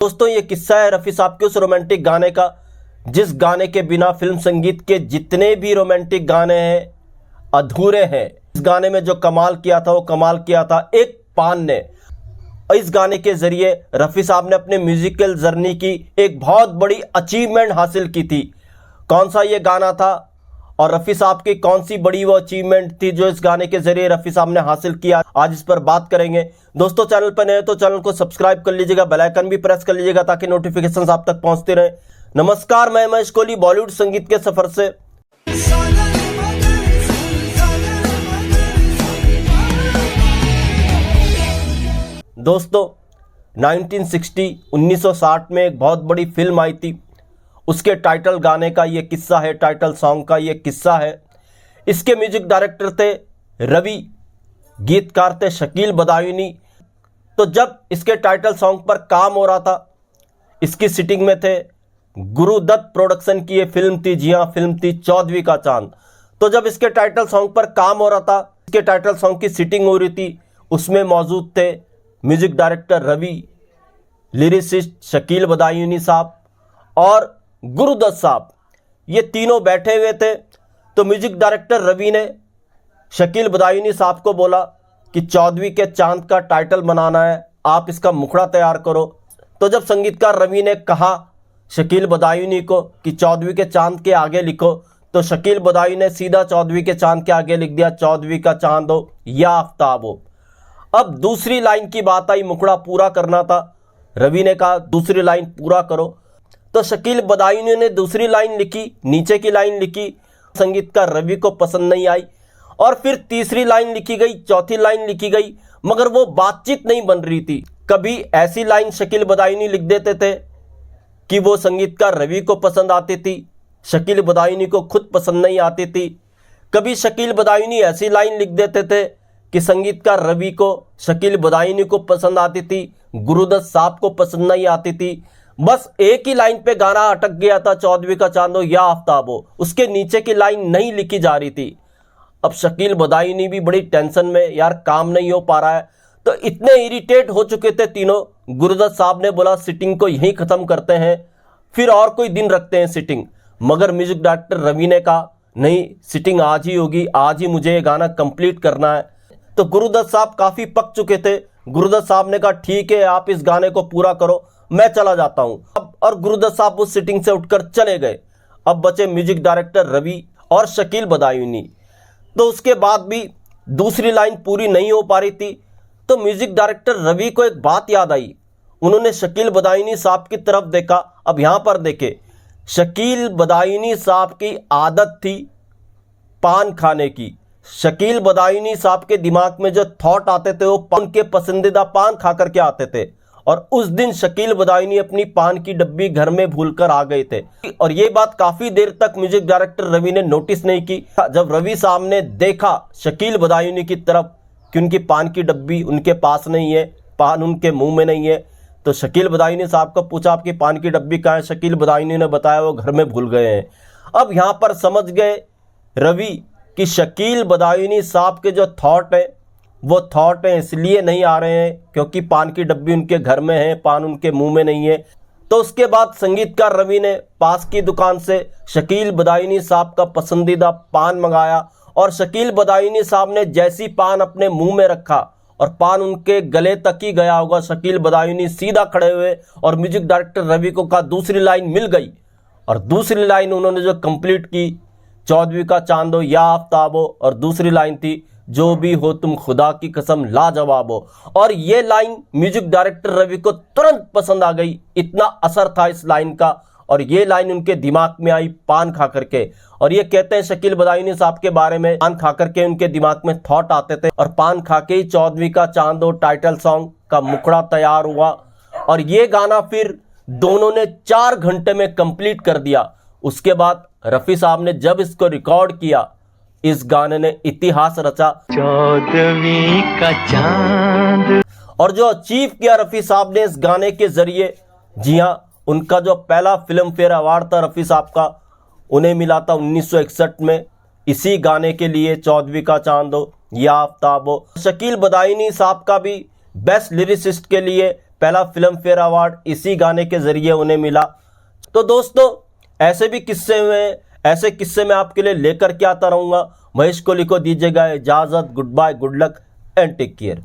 दोस्तों ये किस्सा है रफ़ी साहब के उस रोमांटिक गाने का जिस गाने के बिना फिल्म संगीत के जितने भी रोमांटिक गाने हैं अधूरे हैं। इस गाने में जो कमाल किया था वो कमाल किया था एक पान ने। इस गाने के जरिए रफ़ी साहब ने अपने म्यूजिकल जर्नी की एक बहुत बड़ी अचीवमेंट हासिल की थी। कौन सा ये गाना था और रफ़ी साहब की कौन सी बड़ी वो अचीवमेंट थी जो इस गाने के जरिए रफ़ी साहब ने हासिल किया, आज इस पर बात करेंगे। दोस्तों चैनल पर नए तो चैनल को सब्सक्राइब कर लीजिएगा, बेल आइकन भी प्रेस कर लीजिएगा ताकि नोटिफिकेशंस आप तक पहुंचते रहे। नमस्कार, मैं महेश कोहली बॉलीवुड संगीत के सफर से। दोस्तों 1960 में एक बहुत बड़ी फिल्म आई थी, उसके टाइटल गाने का ये किस्सा है, टाइटल सॉन्ग का ये किस्सा है। इसके म्यूजिक डायरेक्टर थे रवि, गीतकार थे शकील बदायूनी। तो जब इसके टाइटल सॉन्ग पर काम हो रहा था, इसकी सिटिंग में थे गुरुदत्त प्रोडक्शन की ये फिल्म थी। जी हाँ, फिल्म थी चौदहवीं का चांद। तो जब इसके टाइटल सॉन्ग पर काम हो रहा था, इसके टाइटल सॉन्ग की सिटिंग हो रही थी, उसमें मौजूद थे music director Ravi, lyricist Shakeel Badayuni साहब और गुरुदत्त साहब। ये तीनों बैठे हुए थे। तो म्यूजिक डायरेक्टर रवि ने शकील बदायूनी साहब को बोला कि चौदहवीं के चांद का टाइटल बनाना है, आप इसका मुखड़ा तैयार करो। तो जब संगीतकार रवि ने कहा शकील बदायूनी को कि चौदहवीं के चांद के आगे लिखो, तो शकील बदायूनी ने सीधा चौदहवीं के चांद के आगे लिख दिया, चौदहवीं का चांद हो या आफ्ताब हो। अब दूसरी लाइन की बात आई, मुखड़ा पूरा करना था। रवि ने कहा दूसरी लाइन पूरा करो। तो शकील बदायूनी ने दूसरी लाइन लिखी, नीचे की लाइन लिखी, संगीतकार रवि को पसंद नहीं आई। और फिर तीसरी लाइन लिखी गई, चौथी लाइन लिखी गई, मगर वो बातचीत नहीं बन रही थी। कभी ऐसी लाइन शकील बदायूनी लिख देते थे कि वो संगीतकार रवि को पसंद आती थी, शकील बदायूनी को खुद पसंद नहीं आती थी। कभी शकील बदायूनी ऐसी लाइन लिख देते थे कि संगीतकार रवि को, शकील बदायूनी को पसंद आती थी, गुरुदत्त साहब को पसंद नहीं आती थी। बस एक ही लाइन पे गाना अटक गया था, चौदहवीं का चांद हो या आफ्ताब हो। उसके नीचे की लाइन नहीं लिखी जा रही थी। अब शकील बदायूनी भी बड़ी टेंशन में, यार काम नहीं हो पा रहा है। तो इतने इरिटेट हो चुके थे तीनों। गुरुदत्त साहब ने बोला सिटिंग को यहीं ख़त्म करते हैं, फिर और कोई दिन रखते हैं सिटिंग। मगर म्यूजिक डायरेक्टर रवि ने कहा नहीं, सिटिंग आज ही होगी, आज ही मुझे ये गाना कंप्लीट करना है। तो गुरुदत्त साहब काफ़ी पक चुके थे। गुरुदत्त साहब ने कहा ठीक है, आप इस गाने को पूरा करो, मैं चला जाता हूं। अब और गुरुदत्त साहब उस सिटिंग से उठकर चले गए। अब बचे म्यूजिक डायरेक्टर रवि और शकील बदायूनी। तो उसके बाद भी दूसरी लाइन पूरी नहीं हो पा रही थी। तो म्यूजिक डायरेक्टर रवि को एक बात याद आई। उन्होंने शकील बदायूनी साहब की तरफ देखा। अब यहां पर देखे, शकील बदायूनी साहब की आदत थी पान खाने की। शकील बदायूनी साहब के दिमाग में जो थॉट आते थे वो उनके पसंदीदा पान खा करके आते थे। और उस दिन शकील बदायूनी अपनी पान की डब्बी घर में भूलकर आ गए थे। और ये बात काफी देर तक म्यूजिक डायरेक्टर रवि ने नोटिस नहीं की। जब रवि साहब ने देखा शकील बदायूनी की तरफ कि उनकी पान की डब्बी उनके पास नहीं है, पान उनके मुंह में नहीं है, तो शकील बदायूनी साहब को पूछा आपकी पान की डब्बी कहाँ है? शकील बदायूनी ने बताया वो घर में भूल गए हैं। अब यहाँ पर समझ गए रवि कि शकील बदायूनी साहब के जो थॉट है वो थॉट है इसलिए नहीं आ रहे हैं क्योंकि पान की डब्बी उनके घर में है, पान उनके मुंह में नहीं है। तो उसके बाद संगीतकार रवि ने पास की दुकान से शकील बदायूनी साहब का पसंदीदा पान मंगाया। और शकील बदायूनी साहब ने जैसी पान अपने मुंह में रखा और पान उनके गले तक ही गया होगा, शकील बदायूनी सीधा खड़े हुए और म्यूजिक डायरेक्टर रवि को कहा दूसरी लाइन मिल गई। और दूसरी लाइन उन्होंने जो कंप्लीट की, चौदहवीं का चांद हो या आफ्ताब हो, और दूसरी लाइन थी जो भी हो तुम खुदा की कसम लाजवाब हो। और ये लाइन म्यूजिक डायरेक्टर रवि को तुरंत पसंद आ गई, इतना असर था इस लाइन का। और ये लाइन उनके दिमाग में आई पान खा करके। और ये कहते हैं शकील बदायूनी साहब के बारे में, पान खा करके उनके दिमाग में थॉट आते थे और पान खा के ही चौदहवीं का चांद हो टाइटल सॉन्ग का मुखड़ा तैयार हुआ। और ये गाना फिर दोनों ने 4 घंटे में कंप्लीट कर दिया। उसके बाद रफ़ी साहब ने जब इसको रिकॉर्ड किया, इस गाने ने इतिहास रचा, चौदहवीं का चांद। और जो अचीव किया रफ़ी साहब ने इस गाने के जरिए, जी हाँ, उनका जो पहला फिल्म फेयर अवार्ड था रफ़ी साहब का, उन्हें मिला था 1961 में इसी गाने के लिए, चौदहवीं का चांद हो या आफ्ताब हो। शकील बदायूनी साहब का भी बेस्ट लिरिसिस्ट के लिए पहला फिल्म फेयर अवार्ड इसी गाने के ज़रिए उन्हें मिला। तो दोस्तों ऐसे किस्से मैं आपके लिए लेकर के आता रहूँगा। महेश कोहली को दीजिएगा इजाज़त। Goodbye, good luck and take care.